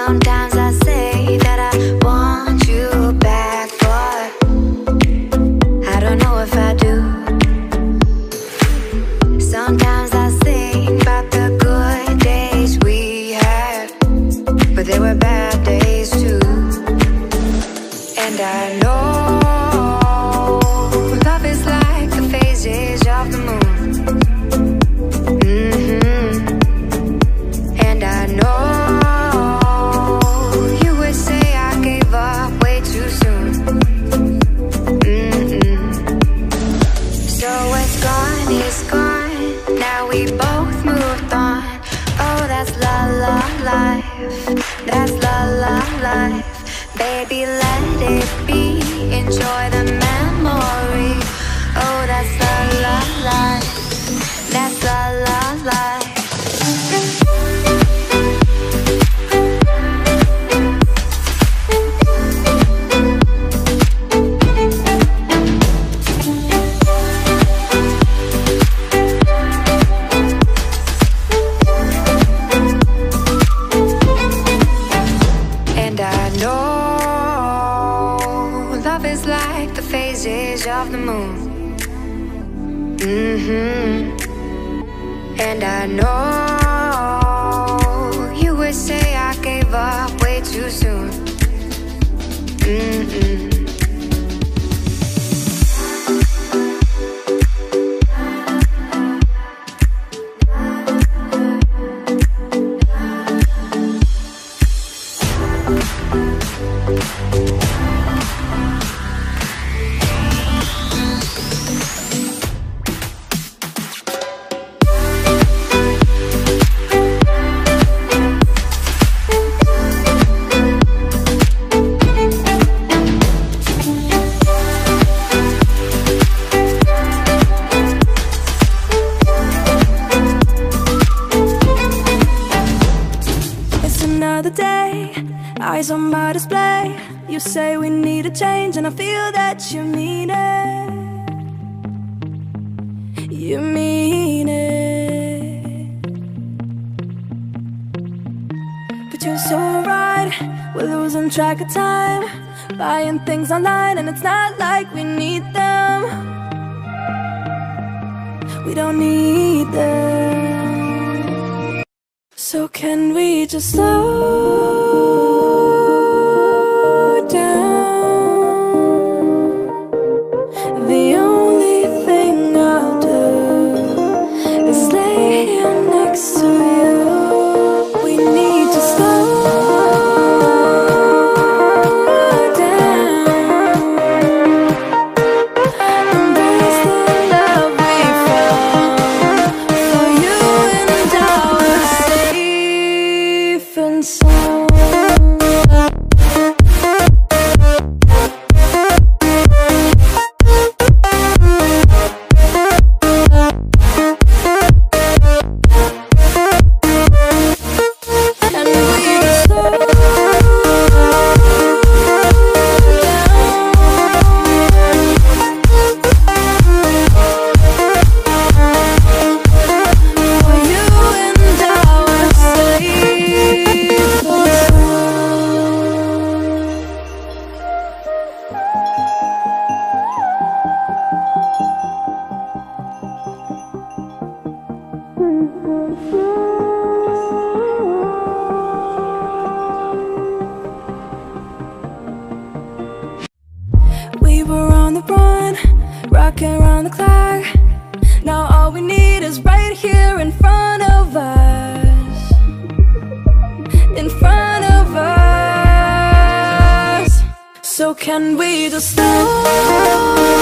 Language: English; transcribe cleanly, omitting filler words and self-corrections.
Sometimes I say that I want you back, but I don't know if I do. Sometimes I think about the good days we had, but there were bad days too. And I know love is like the phases of the moon. And I know you would say I gave up way too soon. So what's gone is gone. Now we both moved on. Oh, that's la la life. That's la la life. Baby, let it be. Enjoy the memory. Oh, that's la la life. That's la la life. Of the moon. And I know you would say I gave up way too soon. Eyes on my display. You say we need a change, and I feel that you mean it. You mean it. But you're so right, we're losing track of time, buying things online, and it's not like we need them. We don't need them. So can we just slow down? The only thing I'll do is lay here next to you. We need to slow down, embrace the love we found. For you and I are safe and sound. We were on the run, rocking around the clock. Now all we need is right here in front of us. In front of us. So can we just slow